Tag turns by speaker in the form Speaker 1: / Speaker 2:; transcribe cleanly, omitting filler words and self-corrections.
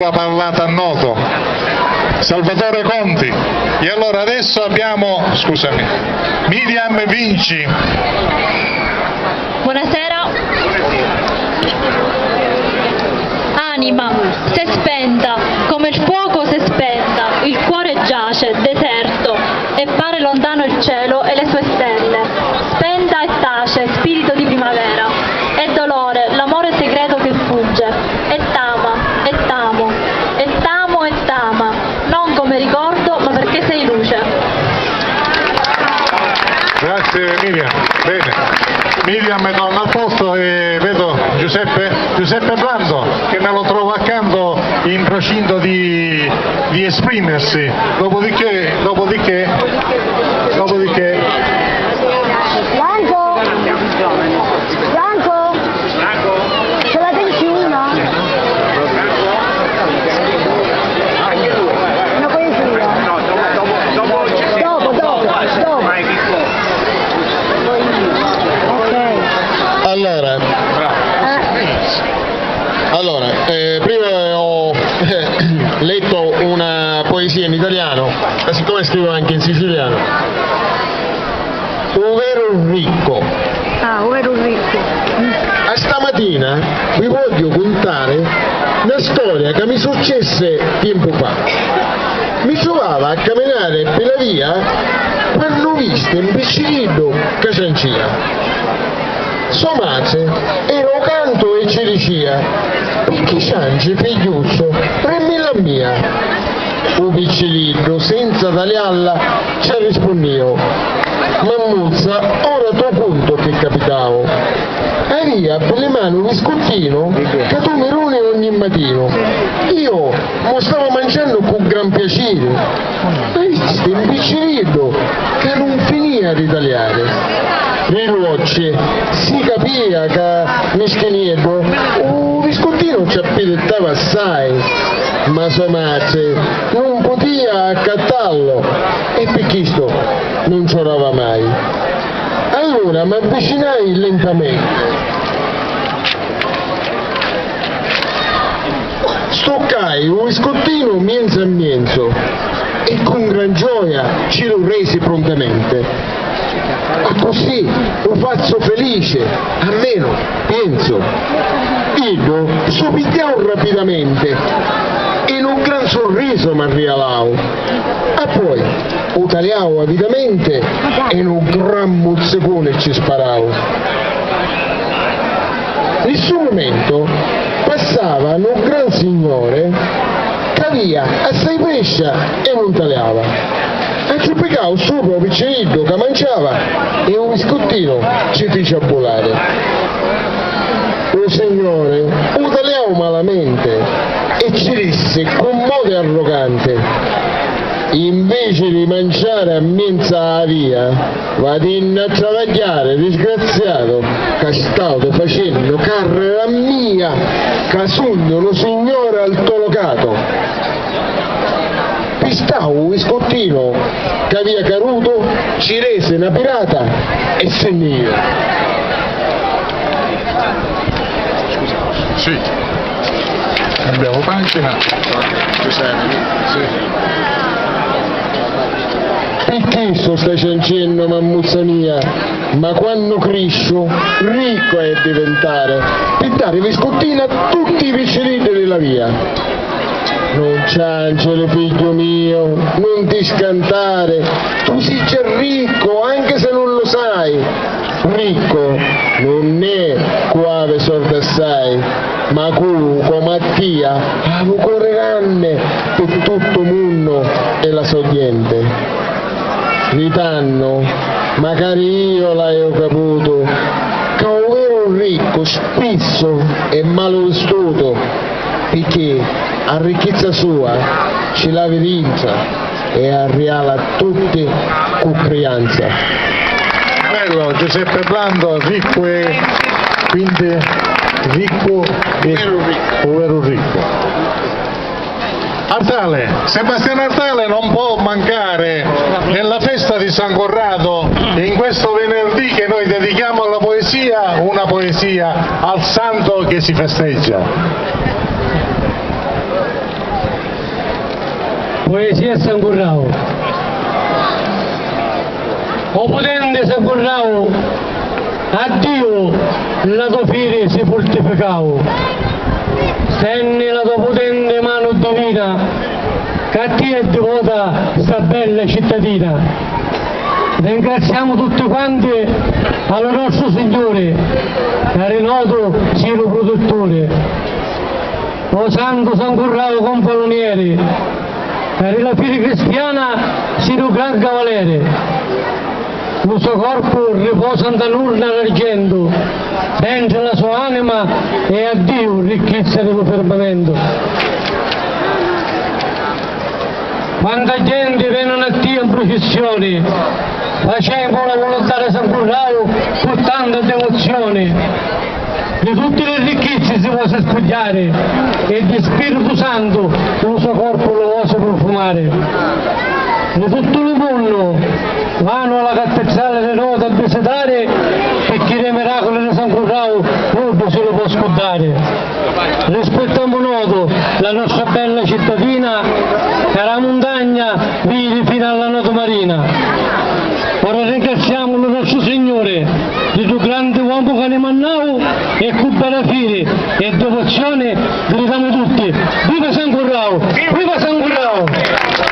Speaker 1: la parlata a Noto, Salvatore Conti. E allora adesso abbiamo, scusami, Miriam Vinci.
Speaker 2: Buonasera. Anima, se spenta, come il fuoco se spenta, il cuore giace, deserto, e pare lontano il cielo e le sue stelle. Spenta e tace, spirito di primavera, è dolore, l'amore segreto che fugge, e tama, e tamo, e tamo e tama, non come ricordo, ma perché sei luce.
Speaker 1: Grazie Miriam. Bene. Miriam torna al posto e vedo Giuseppe Blando che me lo trovo accanto in procinto di esprimersi. Dopodiché
Speaker 3: Franco, c'è la pensione? Una poesia? Dopo.
Speaker 4: Allora, prima ho letto una poesia in italiano, ma siccome scrivo anche in siciliano. Ovvero ricco.
Speaker 3: Ovvero ricco.
Speaker 4: A stamattina vi voglio contare una storia che mi successe tempo fa. Mi trovavo a camminare per la via quando ho visto un piccirino che c'ancia. Sua madre era canto e ci diceva: perché c'anci figliuzzo, prendila mia. Un piccirino senza tagliarla ci rispondeva: mammuzza, ora tuo punto che capitavo. Aria per le mani un biscottino che tu mi runi ogni mattino. Io mo stavo mangiando con gran piacere. Ma visto un piccirino che non finiva di tagliare. Le rocce si capiva che meschinietto un biscottino ci appedettava assai, ma sua madre non poteva accattarlo e per questo non c'orava mai. Allora mi avvicinai lentamente, stoccai un biscottino mienzo a mienzo e con gran gioia ci lo resi prontamente. Ma così lo faccio felice, almeno penso. Io somigliavo rapidamente e in un gran sorriso mi arrivavo. E poi lo tagliavo avidamente e in un gran mozzicone ci sparavo. In questo momento passava un gran signore che aveva assai pesce e non tagliava. E ci piccavo sopra un piccerino che mangiava e un biscottino ci fece a volare. Oh signore, lo tagliavo malamente e ci disse con modo arrogante: invece di mangiare a mezza via, vado a travagliare, disgraziato, che state facendo carriera mia, che sogno lo signore altolocato. Pistavo un biscottino che aveva caruto, ci rese una pirata e se ne io.
Speaker 1: sì. Cambiamo pagina. Sì.
Speaker 4: Perché stai ciancendo, mammuzza mia? Ma quando cresco, ricco è diventare, per dare biscottini a tutti i piccerini della via. Non cianciare, figlio mio, non ti scantare, tu sei già ricco anche se non lo sai. Ricco non è quave sorda assai, ma come Mattia ha un cuore grande per tutto il mondo e la sorgente. Ritanno, magari io l'ho caputo, che un vero ricco spesso è malvestuto, perché a ricchezza sua ce la evidenza e arriva a tutti con crianza.
Speaker 1: Bello, Giuseppe Blando, ricco e quindi ricco e povero ricco. Artale, Sebastiano Artale non può mancare nella festa di San Corrado in questo venerdì che noi dedichiamo alla poesia, una poesia al santo che si festeggia.
Speaker 5: Poesia San Currao. O potente San Currao, a Dio la tua fine si fortificao. Stendi la tua potente mano divina, che a te è devota sta bella cittadina. Ringraziamo tutti quanti al nostro Signore, che noto cielo produttore. O Santo San Currao Confaloniere, per la fede cristiana siano gran cavaliere. Il suo corpo riposa nell'urna d'argento, dentro la sua anima e a Dio ricchezza dello firmamento. Quanta gente viene a Dio in processione, facendo la volontà di San Currao con tanta devozione. Di tutte le ricchezze si può spogliare e di Spirito Santo il suo corpo lo vuole profumare. Di tutto il mondo vanno alla cattedrale di Roma a visitare perché i miracoli di San Currao non se lo può scordare. Rispettiamo noto la nostra bella cittadina che la montagna vive fino alla notte marina. Ora ringraziamo il nostro Signore di tuo grande uomo che ne mannau e con bella fine e devozione gridano tutti: viva San Currao! Viva San Currao!